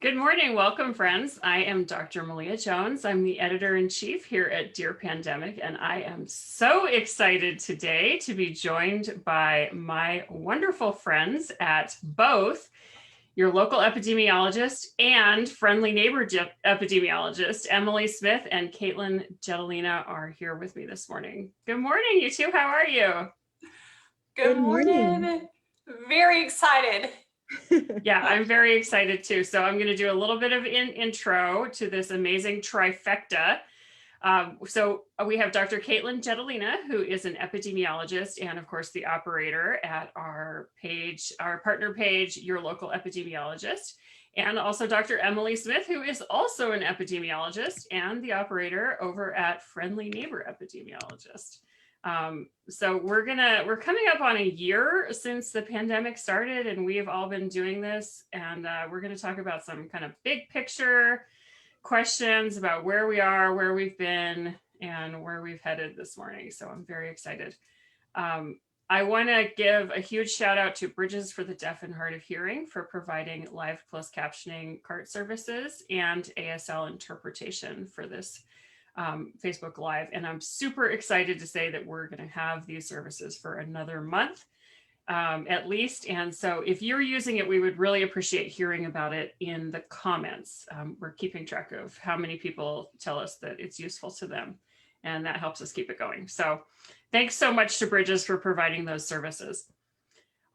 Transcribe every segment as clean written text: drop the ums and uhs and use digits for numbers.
Good morning. Welcome, friends. I am Dr. Malia Jones. I'm the editor-in-chief here at Dear Pandemic, and I am so excited today to be joined by my wonderful friends at both your local epidemiologist and friendly neighbor epidemiologist. Emily Smith and Caitlin Jetelina are here with me this morning. Good morning, you two. How are you? Good morning. Very excited. Yeah, I'm very excited too. So I'm going to do a little bit of an intro to this amazing trifecta. So we have Dr. Caitlin Jetelina, who is an epidemiologist and of course the operator at our page, our partner page, Your Local Epidemiologist. And also Dr. Emily Smith, who is also an epidemiologist and the operator over at Friendly Neighbor Epidemiologist. So we're coming up on a year since the pandemic started, and we have all been doing this, and we're going to talk about some kind of big picture questions about where we are, where we've been, and where we've headed this morning. So I'm very excited. I want to give a huge shout out to Bridges for the Deaf and Hard of Hearing for providing live closed captioning CART services and ASL interpretation for this Facebook Live. And I'm super excited to say that we're going to have these services for another month at least. And so if you're using it, we would really appreciate hearing about it in the comments. We're keeping track of how many people tell us that it's useful to them, and that helps us keep it going. So thanks so much to Bridges for providing those services.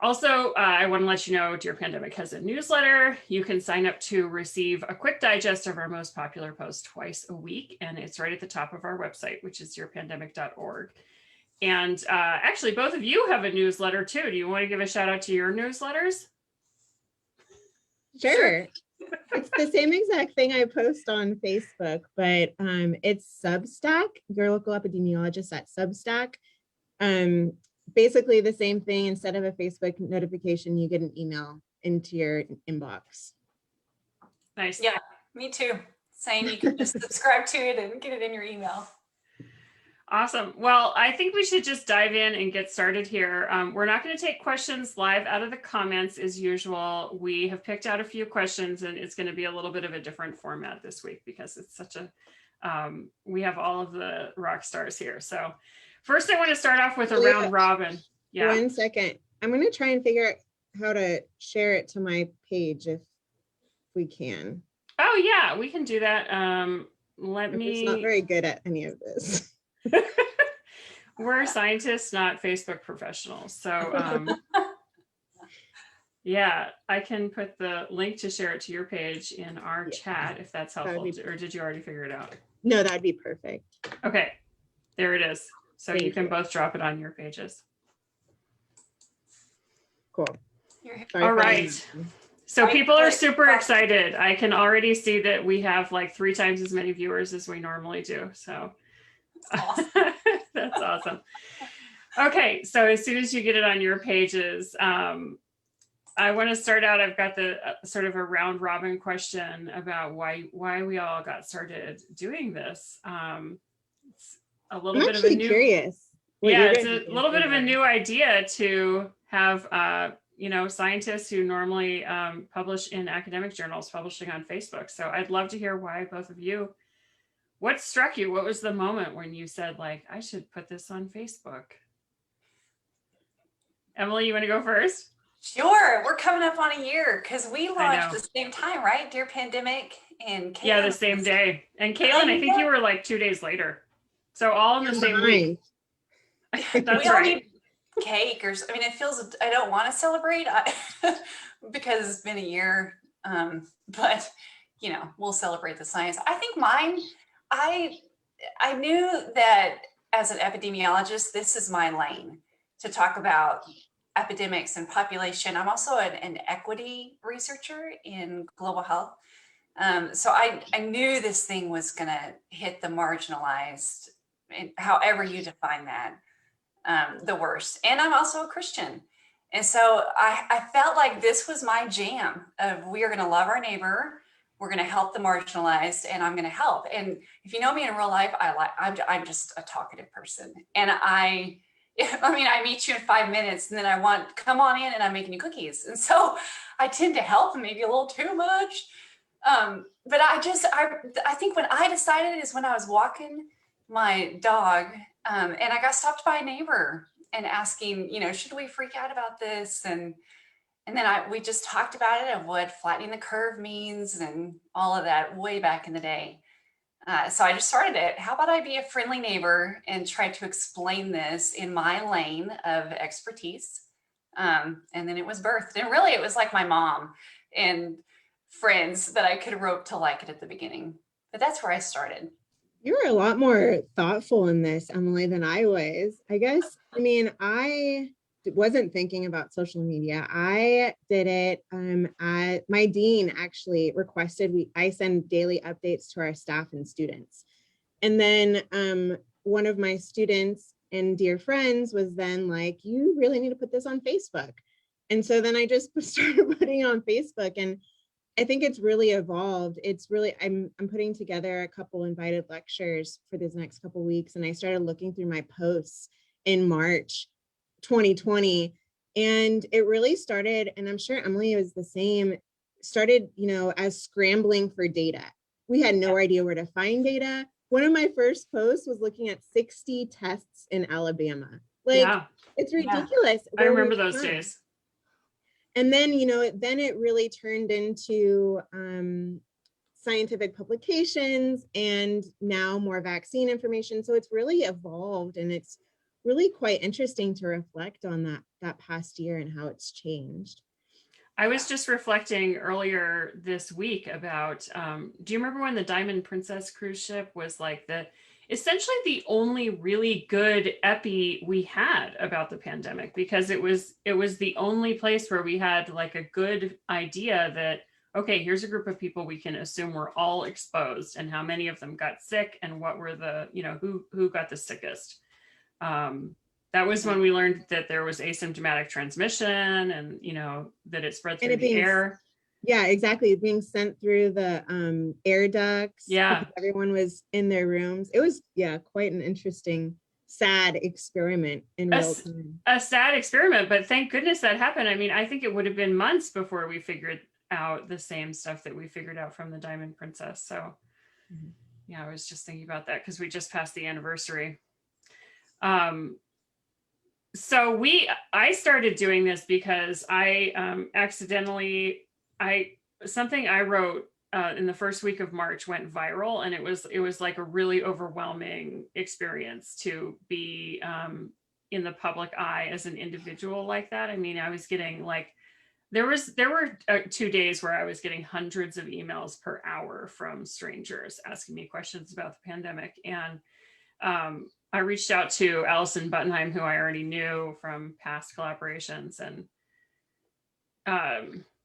Also, I want to let you know Dear Pandemic has a newsletter. You can sign up to receive a quick digest of our most popular posts twice a week, and it's right at the top of our website, which is dearpandemic.org. And actually, both of you have a newsletter too. Do you want to give a shout out to your newsletters? Sure. It's the same exact thing I post on Facebook, but it's Substack, Your Local Epidemiologist at Substack. Basically the same thing. Instead of a Facebook notification, you get an email into your inbox. Nice. Yeah, me too. Saying you can just subscribe to it and get it in your email. Awesome. Well, I think we should just dive in and get started here. We're not going to take questions live out of the comments as usual. We have picked out a few questions, and it's going to be a little bit of a different format this week because it's such a, we have all of the rock stars here. So first I want to start off with a round robin. Yeah. 1 second. I'm going to try and figure out how to share it to my page if we can. Oh yeah, we can do that. I'm not very good at any of this. We're scientists, not Facebook professionals. So yeah, I can put the link to share it to your page in our chat if that's helpful. Or did you already figure it out? No, that'd be perfect. Okay, there it is. So Thank you can you. both drop it on your pages. Cool. All right. So people are super excited. I can already see that we have like 3 times as many viewers as we normally do. So That's awesome. that's awesome. Okay, so as soon as you get it on your pages, I want to start out. I've got the sort of a round robin question about why we all got started doing this. It's a little bit of a new, curious. Yeah, it's a little bit of a new idea to have you know, scientists who normally publish in academic journals publishing on Facebook. So I'd love to hear why both of you. What struck you? What was the moment when you said, like, I should put this on Facebook? Emily, you want to go first? Sure. We're coming up on a year because we launched at the same time, right? Dear Pandemic and Caitlin. Yeah, the same day. And Caitlin, I think you were like 2 days later. So all in the same week. That's we all right. need cake or, I mean, it feels, I don't want to celebrate because it's been a year, but you know, we'll celebrate the science. I think mine, I knew that as an epidemiologist, this is my lane to talk about epidemics and population. I'm also an equity researcher in global health. So I knew this thing was going to hit the marginalized, however you define that, the worst. And I'm also a Christian. And so I felt like this was my jam of we are going to love our neighbor. We're going to help the marginalized, and I'm going to help. And if you know me in real life, I'm just a talkative person. And I meet you in 5 minutes, and then come on in, and I'm making you cookies. And so I tend to help, maybe a little too much. But I think when I decided is when I was walking my dog, and I got stopped by a neighbor and asking, should we freak out about this? And then we just talked about it of what flattening the curve means and all of that way back in the day. So I just started it. How about I be a friendly neighbor and try to explain this in my lane of expertise? And then it was birthed. And really, it was like my mom and friends that I could rope to like it at the beginning. But that's where I started. You were a lot more thoughtful in this, Emily, than I was. I guess, I mean, I wasn't thinking about social media. I did it. My dean actually requested I send daily updates to our staff and students. And then one of my students and dear friends was then like, you really need to put this on Facebook. And so then I just started putting it on Facebook, and I think it's really evolved. It's really, I'm putting together a couple invited lectures for these next couple weeks. And I started looking through my posts in March 2020. And it really started, and I'm sure Emily was the same, started, as scrambling for data. We had no idea where to find data. One of my first posts was looking at 60 tests in Alabama. It's ridiculous. I remember those days. And then, then it really turned into scientific publications and now more vaccine information. So it's really evolved, and it's really quite interesting to reflect on that past year and how it's changed. I was just reflecting earlier this week about, do you remember when the Diamond Princess cruise ship was like essentially the only really good epi we had about the pandemic, because it was the only place where we had like a good idea that, okay, here's a group of people we can assume were all exposed, and how many of them got sick, and what were the, who got the sickest. That was when we learned that there was asymptomatic transmission, and that it spread through the air. Yeah, exactly. Being sent through the air ducts. Yeah. Everyone was in their rooms. It was, quite an interesting, sad experiment in real time. A sad experiment, but thank goodness that happened. I mean, I think it would have been months before we figured out the same stuff that we figured out from the Diamond Princess. So yeah, I was just thinking about that because we just passed the anniversary. So I started doing this because I accidentally, something I wrote in the first week of March went viral, and it was like a really overwhelming experience to be in the public eye as an individual like that. I mean, I was getting like, there were 2 days where I was getting hundreds of emails per hour from strangers asking me questions about the pandemic. And I reached out to Allison Buttenheim, who I already knew from past collaborations, and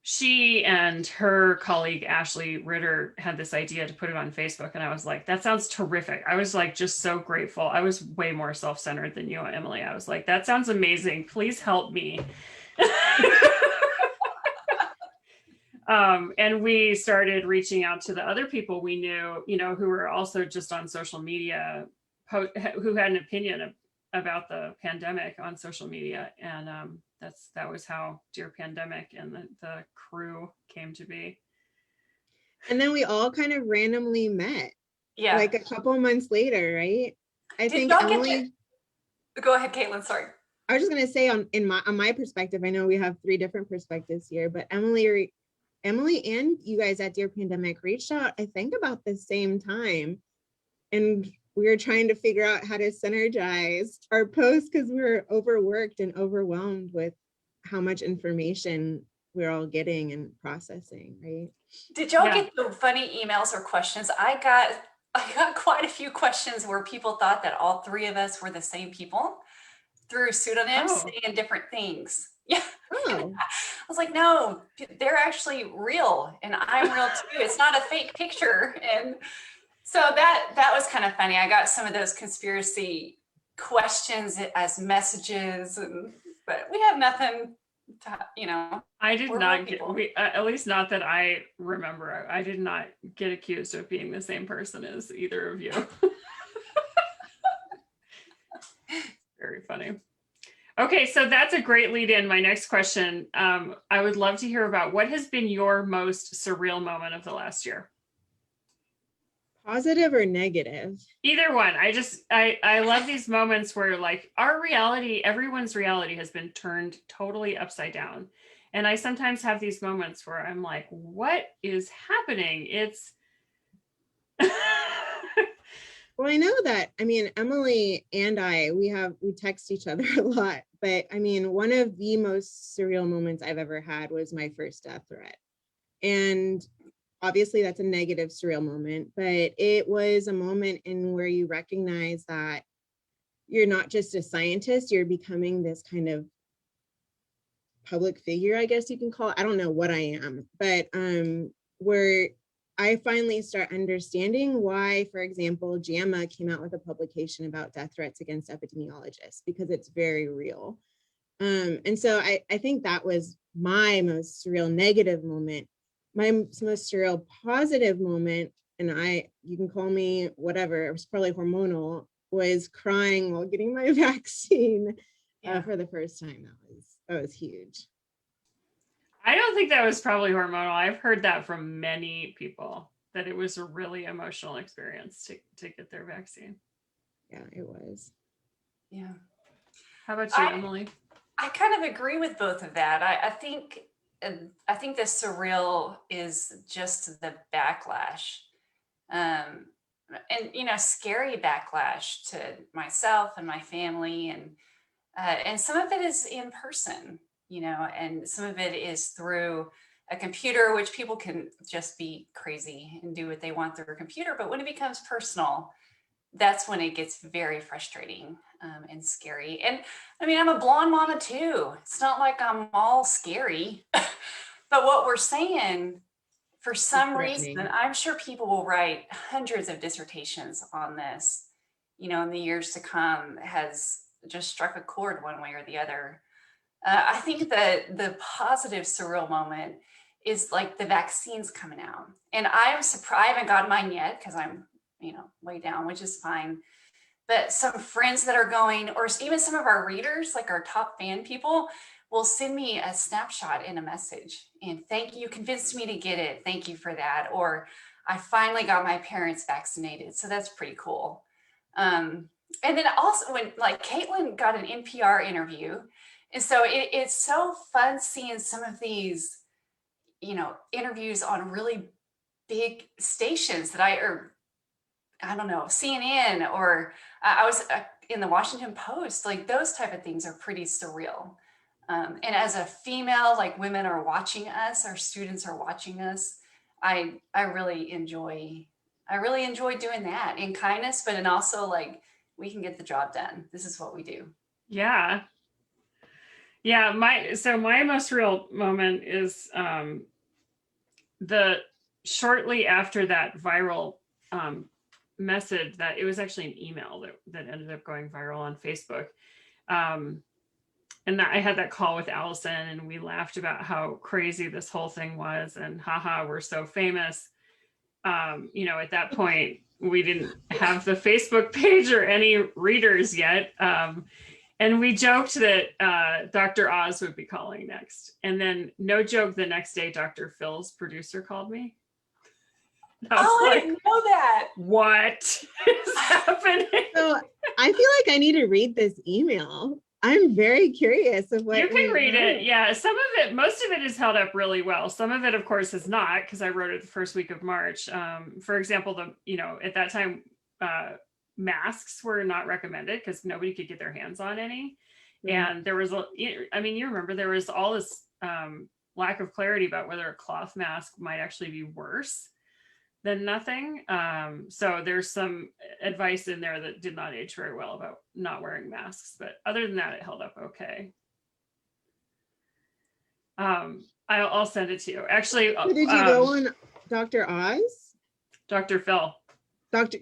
she and her colleague Ashley Ritter had this idea to put it on Facebook, and I was like, that sounds terrific. I was like just so grateful. I was way more self-centered than you, Emily. I was like, that sounds amazing. Please help me. And we started reaching out to the other people we knew, who were also just on social media, who had an opinion about the pandemic on social media. And that was how Dear Pandemic and the crew came to be. And then we all kind of randomly met. Yeah. Like a couple months later, right? I think Emily. Go ahead, Caitlin. Sorry. I was just gonna say on my perspective, I know we have 3 different perspectives here, but Emily and you guys at Dear Pandemic reached out, I think, about the same time. And we were trying to figure out how to synergize our posts because we were overworked and overwhelmed with how much information we're all getting and processing, right? Did y'all get the funny emails or questions? I got quite a few questions where people thought that all 3 of us were the same people through pseudonyms and different things. Yeah. Oh. I was like, no, they're actually real, and I'm real too. It's not a fake picture. And so that was kind of funny. I got some of those conspiracy questions as messages, but we have nothing to, I did not get, at least not that I remember. I did not get accused of being the same person as either of you. Very funny. Okay, so that's a great lead in. My next question, I would love to hear about what has been your most surreal moment of the last year. Positive or negative? Either one. I love these moments where like our reality, everyone's reality has been turned totally upside down. And I sometimes have these moments where I'm like, what is happening? It's Well, I know that, I mean, Emily and we text each other a lot, but I mean, one of the most surreal moments I've ever had was my first death threat. And obviously that's a negative surreal moment, but it was a moment in where you recognize that you're not just a scientist, you're becoming this kind of public figure, I guess you can call it. I don't know what I am, but where I finally start understanding why, for example, JAMA came out with a publication about death threats against epidemiologists, because it's very real. And so I think that was my most surreal negative moment. My most surreal positive moment, and you can call me whatever, it was probably hormonal, was crying while getting my vaccine for the first time. That was huge. I don't think that was probably hormonal. I've heard that from many people that it was a really emotional experience to get their vaccine. Yeah, it was. Yeah. How about you, Emily? I kind of agree with both of that. I think the surreal is just the backlash, and scary backlash to myself and my family, and some of it is in person, and some of it is through a computer, which people can just be crazy and do what they want through a computer. But when it becomes personal, that's when it gets very frustrating and scary. And I mean, I'm a blonde mama too. It's not like I'm all scary, but what we're saying, for some reason, I'm sure people will write hundreds of dissertations on this, in the years to come, has just struck a chord one way or the other. I think that the positive surreal moment is like the vaccines coming out. And I'm surprised, I haven't gotten mine yet because I'm, way down, which is fine. But some friends that are going, or even some of our readers, like our top fan people, will send me a snapshot in a message and thank you, convinced me to get it. Thank you for that. Or I finally got my parents vaccinated. So that's pretty cool. And then also when like Caitlin got an NPR interview. And so it's so fun seeing some of these, interviews on really big stations that I don't know, CNN, or I was in the Washington Post, like those type of things are pretty surreal. And as a female, like women are watching us, our students are watching us. I really enjoy doing that in kindness, but and also like we can get the job done. This is what we do. Yeah. Yeah, my most real moment is the shortly after that viral message, that it was actually an email that ended up going viral on Facebook. And that I had that call with Allison and we laughed about how crazy this whole thing was and haha, we're so famous. At that point, we didn't have the Facebook page or any readers yet. And we joked that Dr. Oz would be calling next. And then, no joke, the next day, Dr. Phil's producer called me. I didn't know that. What is happening? So I feel like I need to read this email. I'm very curious of what you can read it. Yeah, most of it is held up really well. Some of it, of course, is not, because I wrote it the first week of March. For example, at that time, masks were not recommended because nobody could get their hands on any. And there was you remember there was all this lack of clarity about whether a cloth mask might actually be worse than nothing. So there's some advice in there that did not age very well about not wearing masks, but other than that, it held up okay. I'll send it to you. Actually, so did you go on Dr. Oz? Dr. Phil.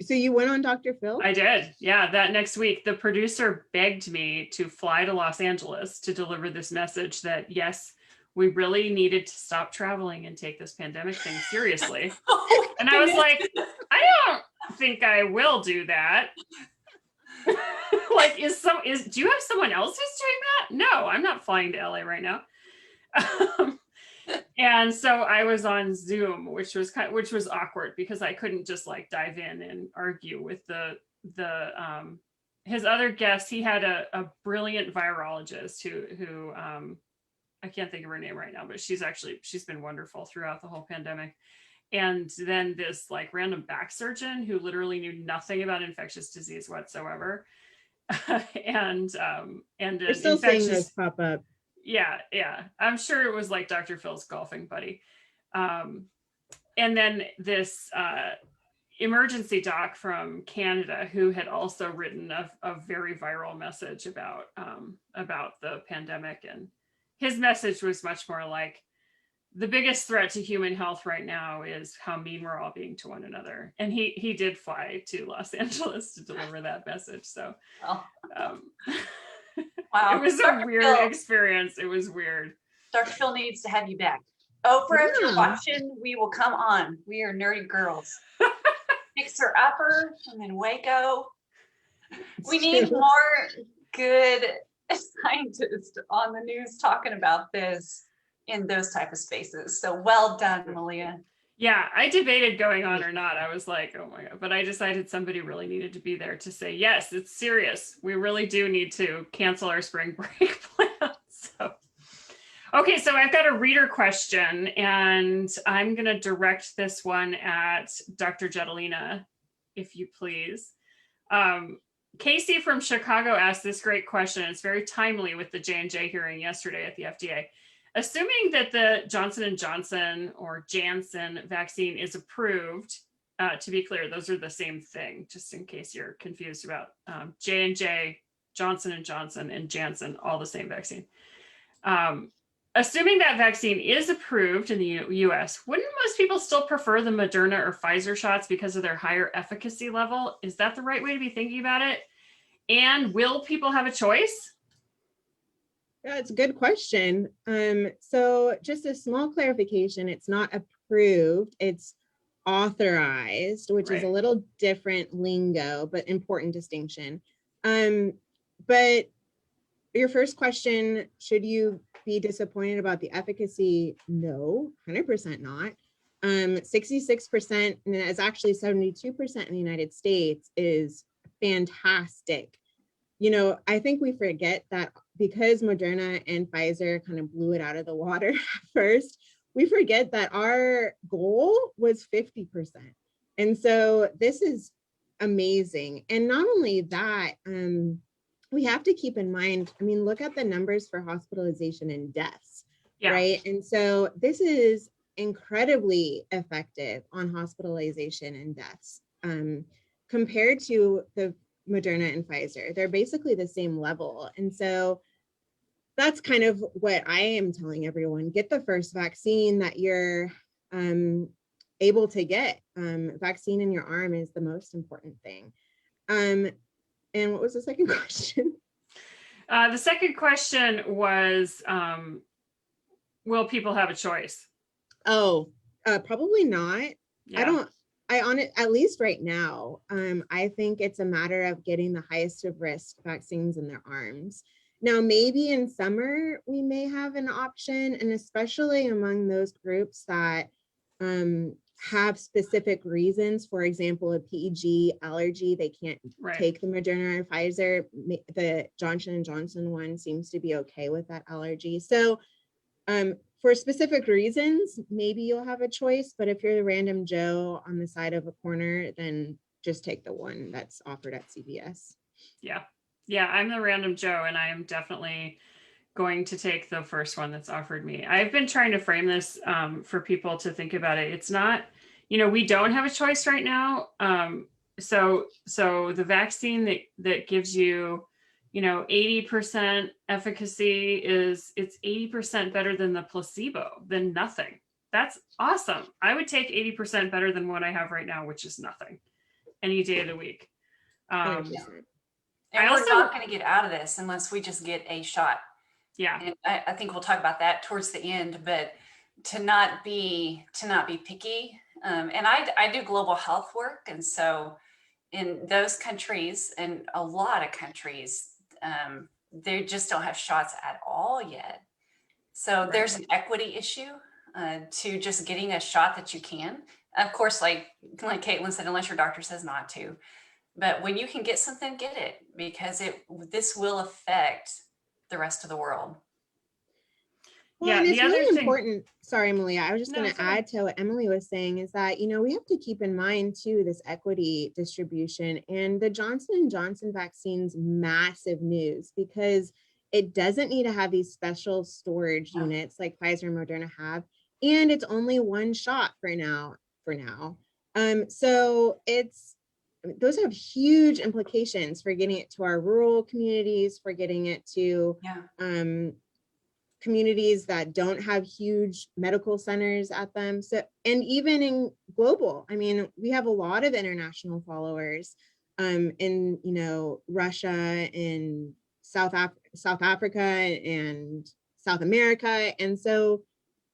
So you went on Dr. Phil? I did. Yeah, that next week, the producer begged me to fly to Los Angeles to deliver this message that, yes, we really needed to stop traveling and take this pandemic thing seriously. And I was like, I don't think I will do that. Like, do you have someone else who's doing that? No, I'm not flying to LA right now. And so I was on Zoom, which was awkward because I couldn't just like dive in and argue with the his other guest. He had a brilliant virologist who I can't think of her name right now, but she's been wonderful throughout the whole pandemic. And then this like random back surgeon who literally knew nothing about infectious disease whatsoever. and an We're still seeing those infectious, pop up. yeah, I'm sure it was like Dr. Phil's golfing buddy. And then this emergency doc from Canada who had also written a very viral message about the pandemic, and his message was much more like, the biggest threat to human health right now is how mean we're all being to one another. And he did fly to Los Angeles to deliver that message. So Well, um, wow. it was a weird experience. It was weird. Dr. Phil needs to have you back. Oprah, if you're Yeah. watching, we will come on. We are nerdy girls. Fixer Upper and then Waco. We need more good scientists on the news talking about this in those type of spaces. So well done, Malia. Yeah, I debated going on or not. I was like, oh my God. But I decided somebody really needed to be there to say, yes, it's serious. We really do need to cancel our spring break plans. So, okay, so I've got a reader question, and I'm going to direct this one at Dr. Jetelina, if you please. Casey from Chicago asked this great question. It's very timely with the J&J hearing yesterday at the FDA. Assuming that the Johnson & Johnson or Janssen vaccine is approved, to be clear, those are the same thing, just in case you're confused about J&J, Johnson & Johnson, and Janssen, all the same vaccine. Assuming that vaccine is approved in the US, wouldn't most people still prefer the Moderna or Pfizer shots because of their higher efficacy level? Is that the right way to be thinking about it? And will people have a choice? Yeah, it's a good question. So just a small clarification, it's not approved, it's authorized, which is a little different lingo, but important distinction. But your first question, should you be disappointed about the efficacy? No, 100% not. 66%, and it's actually 72% in the United States, is fantastic. You know, I think we forget that because Moderna and Pfizer kind of blew it out of the water first, we forget that our goal was 50%. And so this is amazing. And not only that, we have to keep in mind, I mean, look at the numbers for hospitalization and deaths, right? And so this is incredibly effective on hospitalization and deaths compared to the Moderna and Pfizer. They're basically the same level. And so that's kind of what I am telling everyone. Get the first vaccine that you're able to get. Vaccine in your arm is the most important thing. And what was the second question? The second question was, will people have a choice? Oh, probably not. Yeah. At least right now, I think it's a matter of getting the highest of risk vaccines in their arms. Now, maybe in summer, we may have an option, and especially among those groups that have specific reasons, for example, a PEG allergy, they can't take the Moderna or Pfizer. The Johnson & Johnson one seems to be okay with that allergy. So for specific reasons, maybe you'll have a choice, but if you're the random Joe on the side of a corner, then just take the one that's offered at CVS. Yeah, I'm the random Joe, and I am definitely going to take the first one that's offered me. I've been trying to frame this for people to think about it. It's not, we don't have a choice right now. So the vaccine that gives you, 80% efficacy it's 80% better than the placebo, than nothing. That's awesome. I would take 80% better than what I have right now, which is nothing, any day of the week. And we're not going to get out of this unless we just get a shot. Yeah. And I think we'll talk about that towards the end, but to not be picky. And I do global health work. And so, in those countries and a lot of countries, they just don't have shots at all yet. So there's an equity issue to just getting a shot that you can. Of course, like Caitlin said, unless your doctor says not to. But when you can get something, get it, because this will affect the rest of the world. Well, Yeah, and the it's other really thing, important. Sorry, Emily. I was just no, going it's to okay. add to what Emily was saying is that, we have to keep in mind too, this equity distribution and the Johnson and Johnson vaccine's massive news, because it doesn't need to have these special storage No. units like Pfizer and Moderna have. And it's only one shot for now. So those have huge implications for getting it to our rural communities, for getting it to Yeah. communities that don't have huge medical centers at them. So, and even in global, I mean, we have a lot of international followers in, Russia and South Africa and South America. And so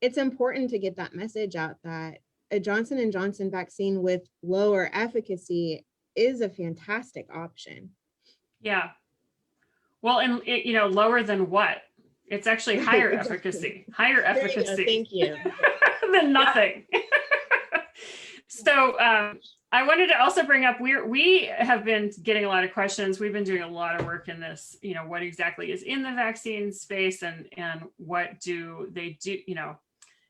it's important to get that message out that a Johnson and Johnson vaccine with lower efficacy is a fantastic option. Yeah. Well, and lower than what? It's actually higher efficacy, higher efficacy. Thank you. Than nothing. So I wanted to also bring up, we have been getting a lot of questions. We've been doing a lot of work in this, what exactly is in the vaccine space and what do they do,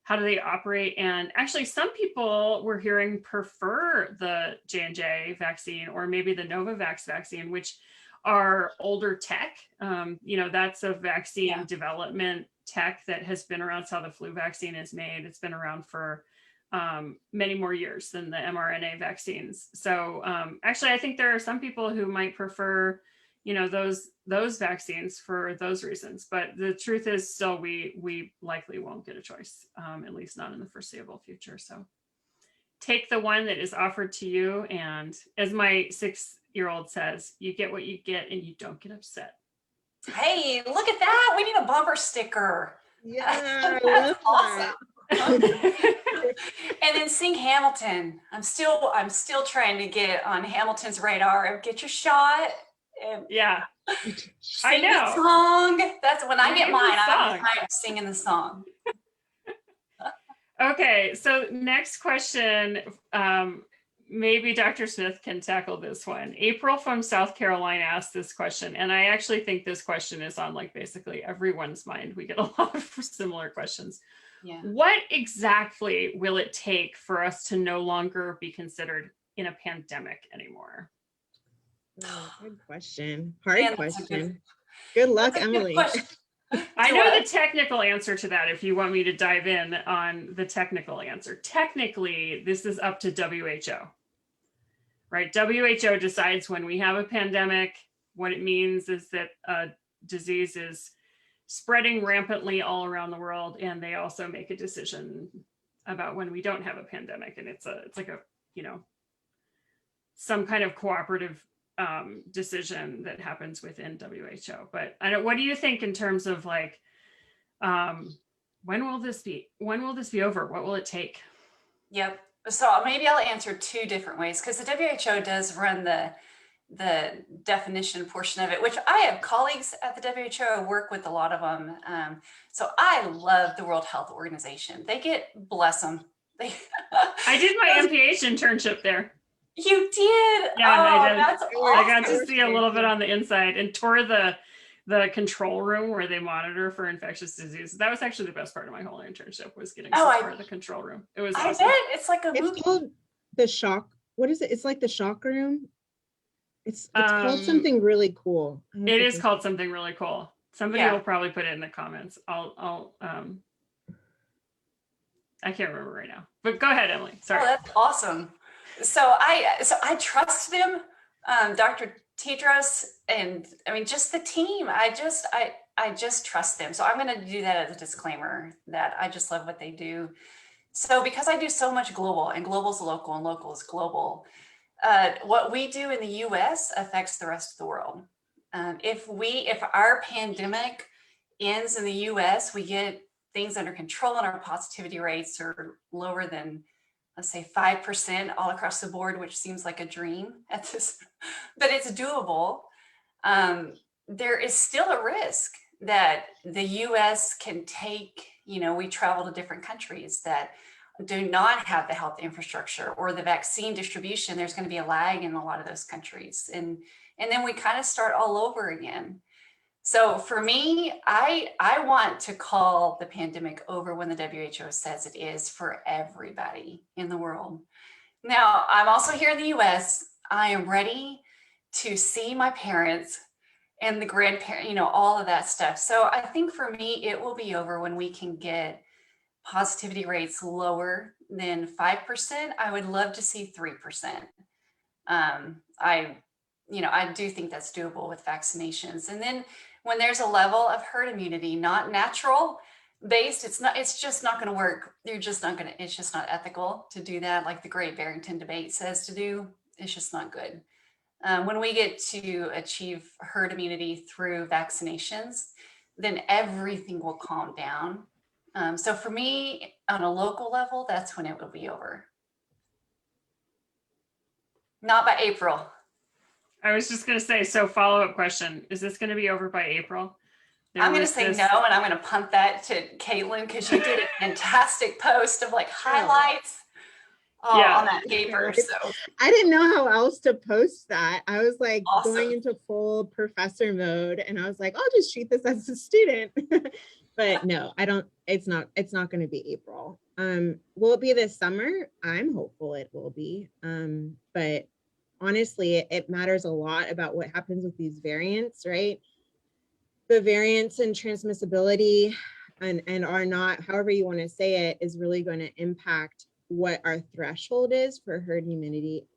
how do they operate? And actually some people we're hearing prefer the J&J vaccine or maybe the Novavax vaccine, which are older tech. That's a vaccine development tech that has been around. It's how the flu vaccine is made. It's been around for many more years than the mRNA vaccines. So actually, I think there are some people who might prefer, those vaccines for those reasons. But the truth is still, we likely won't get a choice, at least not in the foreseeable future. So take the one that is offered to you. And as my 6-year-old says, you get what you get and you don't get upset. Hey, look at that. We need a bumper sticker. Yeah, I love awesome. that. And then sing Hamilton. I'm still trying to get on Hamilton's radar. Get your shot. And yeah. Sing the song. That's when I get mine. I'm singing the song. Okay, so next question. Maybe Dr. Smith can tackle this one. April from South Carolina asked this question, and I actually think this question is on basically everyone's mind. We get a lot of similar questions. Yeah. What exactly will it take for us to no longer be considered in a pandemic anymore? Oh, good question. Hard question. Good luck, Emily. I know the technical answer to that if you want me to dive in on the technical answer. Technically, this is up to WHO, right? WHO decides when we have a pandemic, what it means is that a disease is spreading rampantly all around the world. And they also make a decision about when we don't have a pandemic. And it's like a, some kind of cooperative decision that happens within WHO. But what do you think in terms of when will this be over? What will it take? Yep. So maybe I'll answer two different ways, because the WHO does run the definition portion of it, which I have colleagues at the WHO. I work with a lot of them. So I love the World Health Organization. Bless them. I did my MPH internship there. You did? Yeah, I did. That's awesome. I got to see a little bit on the inside and tour the control room where they monitor for infectious disease. That was actually the best part of my whole internship, was getting to tour the control room. It was awesome. I bet it's like a movie. It's called the shock. What is it? It's like the shock room. It's called something really cool. It is called something really cool. Somebody will probably put it in the comments. I can't remember right now, but go ahead, Emily. Sorry. Oh, that's awesome. So I trust them, Dr. Tedros, and I mean, just the team. I just trust them. So I'm going to do that as a disclaimer that I just love what they do. So because I do so much global, and global is local and local is global, what we do in the US affects the rest of the world. If our pandemic ends in the US, we get things under control and our positivity rates are lower than let's say 5% all across the board, which seems like a dream at this, but it's doable. There is still a risk that the US can take, we travel to different countries that do not have the health infrastructure or the vaccine distribution. There's going to be a lag in a lot of those countries. And then we kind of start all over again. So for me, I want to call the pandemic over when the WHO says it is for everybody in the world. Now, I'm also here in the US. I am ready to see my parents and the grandparents, all of that stuff. So I think for me, it will be over when we can get positivity rates lower than 5%. I would love to see 3%. I do think that's doable with vaccinations. And then when there's a level of herd immunity, not natural based, it's just not going to work. It's just not ethical to do that. Like the Great Barrington debate says to do, it's just not good. When we get to achieve herd immunity through vaccinations, then everything will calm down. So for me, on a local level, that's when it will be over. Not by April. I was just going to say, so follow-up question, is this going to be over by April? I'm going to say no, and I'm going to punt that to Caitlin because you did a fantastic post of like highlights on that paper. So I didn't know how else to post that. I was like awesome. Going into full professor mode, and I was like, I'll just treat this as a student. But no, I don't. It's not going to be April. Will it be this summer? I'm hopeful it will be. But honestly, it matters a lot about what happens with these variants, right? The variants and transmissibility and are not, however you want to say it, is really going to impact what our threshold is for herd immunity.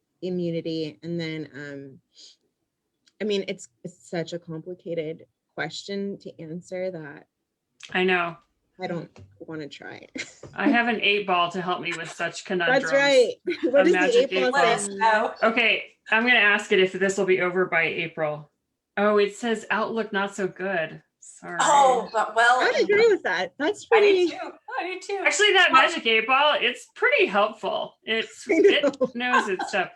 And then, I mean, it's such a complicated question to answer that I know. I don't want to try it. I have an 8-ball to help me with such conundrums. That's right. What is the 8-ball? Let us know. Okay, I'm going to ask it if this will be over by April. Oh, it says outlook not so good. Sorry. Oh, but well, I agree with that. That's I pretty. do too. Actually, that magic 8-ball, it's pretty helpful. It knows its stuff.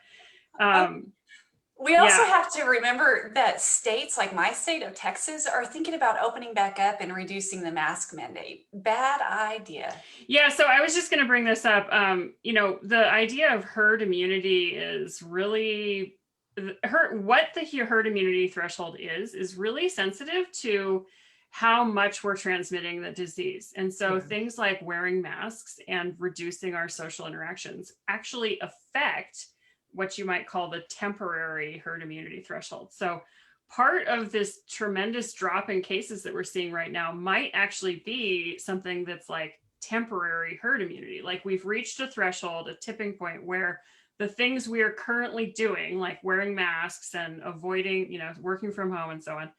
We also have to remember that states like my state of Texas are thinking about opening back up and reducing the mask mandate. Bad idea. Yeah, so I was just going to bring this up. The idea of herd immunity is really what the herd immunity threshold is really sensitive to how much we're transmitting the disease. And so things like wearing masks and reducing our social interactions actually affect what you might call the temporary herd immunity threshold. So part of this tremendous drop in cases that we're seeing right now might actually be something that's like temporary herd immunity. Like we've reached a threshold, a tipping point where the things we are currently doing, like wearing masks and avoiding, working from home and so on,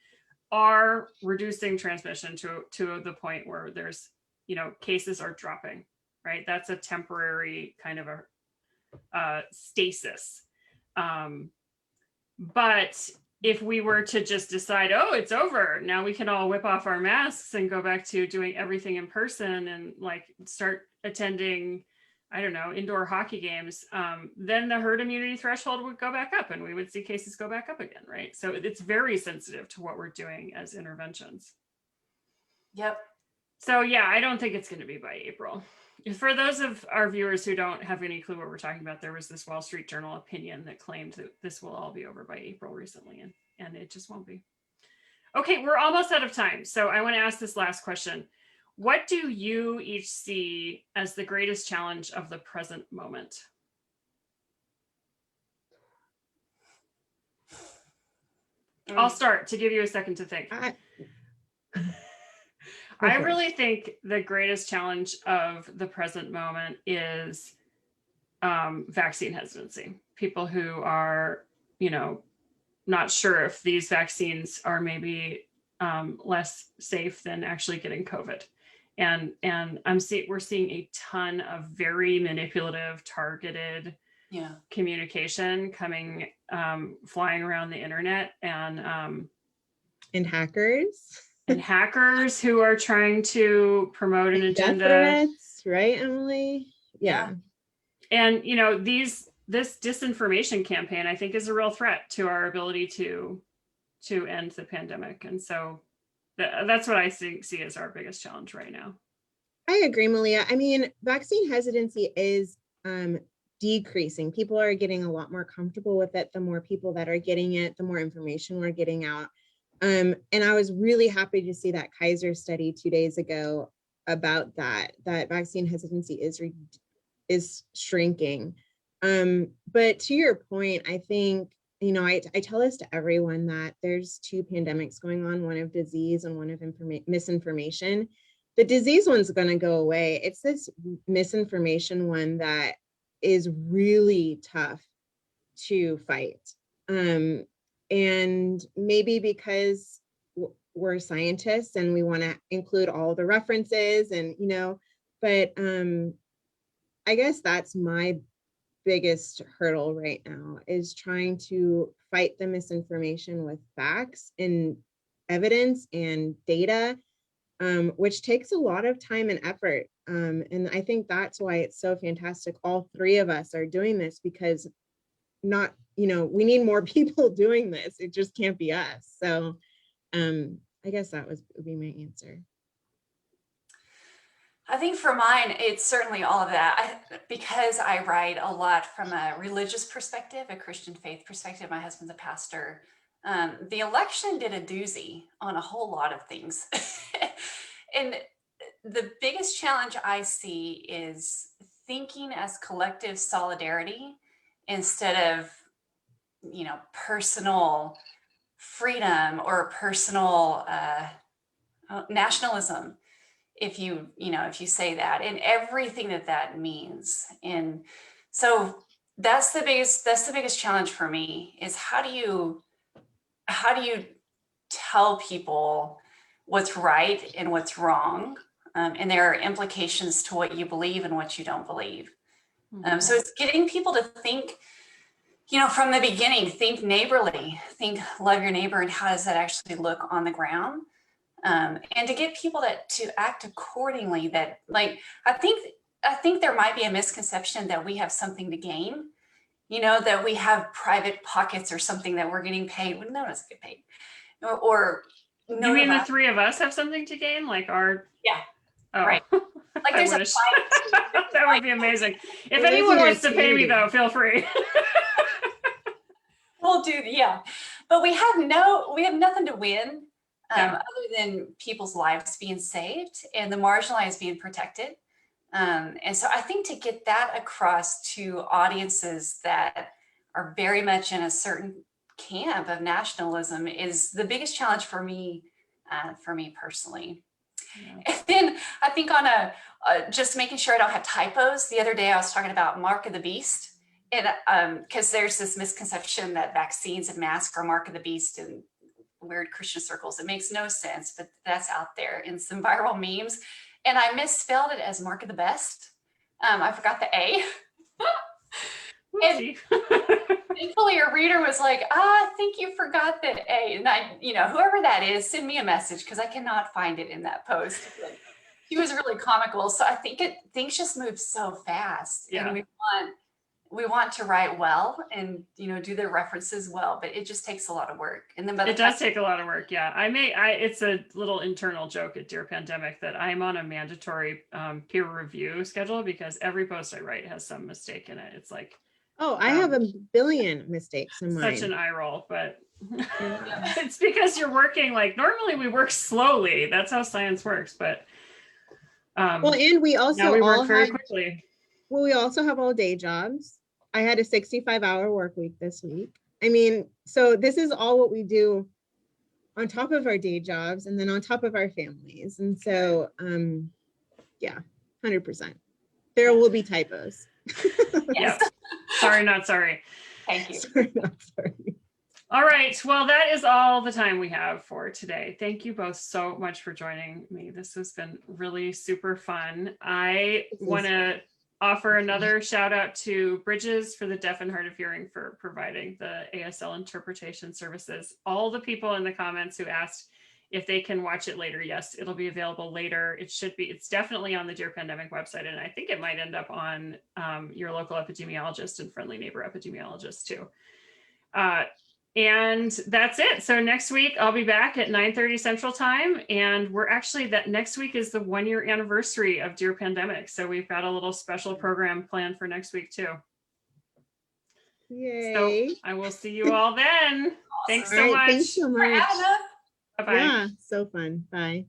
are reducing transmission to the point where there's, cases are dropping, right? That's a temporary kind of a stasis. But if we were to just decide, oh, it's over, now we can all whip off our masks and go back to doing everything in person and like start attending, I don't know, indoor hockey games, then the herd immunity threshold would go back up and we would see cases go back up again, right? So it's very sensitive to what we're doing as interventions. Yep. So yeah, I don't think it's going to be by April. For those of our viewers who don't have any clue what we're talking about, there was this Wall Street Journal opinion that claimed that this will all be over by April recently, and it just won't be. Okay, we're almost out of time. So I want to ask this last question. What do you each see as the greatest challenge of the present moment? I'll start to give you a second to think. I really think the greatest challenge of the present moment is vaccine hesitancy. People who are, not sure if these vaccines are maybe less safe than actually getting COVID. And we're seeing a ton of very manipulative, targeted communication coming, flying around the internet, and hackers. And hackers who are trying to promote an agenda. Death threats, right, Emily? Yeah. And this disinformation campaign, I think, is a real threat to our ability to end the pandemic. And so that's what I see as our biggest challenge right now. I agree, Malia. I mean, vaccine hesitancy is decreasing. People are getting a lot more comfortable with it. The more people that are getting it, the more information we're getting out. And I was really happy to see that Kaiser study 2 days ago about that vaccine hesitancy is shrinking. But to your point, I think, I tell this to everyone that there's two pandemics going on, one of disease and one of misinformation. The disease one's going to go away. It's this misinformation one that is really tough to fight. And maybe because we're scientists and we want to include all the references and, but I guess that's my biggest hurdle right now, is trying to fight the misinformation with facts and evidence and data, which takes a lot of time and effort. And I think that's why it's so fantastic all three of us are doing this, because we need more people doing this. It just can't be us. So I guess would be my answer. I think for mine, it's certainly all of that. Because I write a lot from a religious perspective, a Christian faith perspective. My husband's a pastor. The election did a doozy on a whole lot of things. And the biggest challenge I see is thinking as collective solidarity instead of, personal freedom or personal nationalism. If you say that, and everything that means. And so that's the biggest challenge for me, is how do you tell people what's right and what's wrong, and there are implications to what you believe and what you don't believe. So it's getting people to think, from the beginning, think neighborly, think love your neighbor, and how does that actually look on the ground. And to get people to act accordingly. That, like, I think there might be a misconception that we have something to gain, that we have private pockets or something, that we're getting paid when none of us get paid. Or you mean the three of us have something to gain, like our? Yeah. Oh. Right. Like I there's wish. That would be amazing. If Well, anyone wants to pay me, though, feel free. We'll do, yeah. But we have nothing to win. Yeah. Other than people's lives being saved and the marginalized being protected. And so I think to get that across to audiences that are very much in a certain camp of nationalism is the biggest challenge for me personally. Yeah. And then I think on just making sure I don't have typos. The other day I was talking about Mark of the Beast. And because there's this misconception that vaccines and masks are Mark of the Beast in weird Christian circles. It makes no sense, but that's out there in some viral memes. And I misspelled it as Mark of the Best. I forgot the A. And thankfully a reader was like, I think you forgot the A. And I, whoever that is, send me a message, because I cannot find it in that post. He was really comical. So I think things just move so fast. Yeah. And we want to write well and do the references well, but it just takes a lot of work. And then it does take a lot of work. Yeah, it's a little internal joke at Dear Pandemic that I'm on a mandatory peer review schedule, because every post I write has some mistake in it. It's like, oh, I have a billion mistakes in mine. Such an eye roll, but it's because you're working, like, normally we work slowly. That's how science works. But well, and we also we work very quickly. Well, we also have all day jobs. I had a 65-hour work week this week. I mean, so this is all what we do on top of our day jobs and then on top of our families. And so, yeah, 100%. There will be typos. Yes. Sorry, not sorry. Thank you. Sorry, not sorry. All right. Well, that is all the time we have for today. Thank you both so much for joining me. This has been really super fun. I want to offer another shout out to Bridges for the Deaf and Hard of Hearing for providing the ASL interpretation services. All the people in the comments who asked if they can watch it later, yes, it'll be available later. It's definitely on the Dear Pandemic website. And I think it might end up on your local epidemiologist and friendly neighbor epidemiologist too. And that's it. So next week I'll be back at 9:30 Central Time. And that next week is the 1-year anniversary of Dear Pandemic. So we've got a little special program planned for next week too. Yay. So I will see you all then. Thanks Awesome. so All right, much. thanks so For much. having us. Bye-bye. Yeah, so fun. Bye.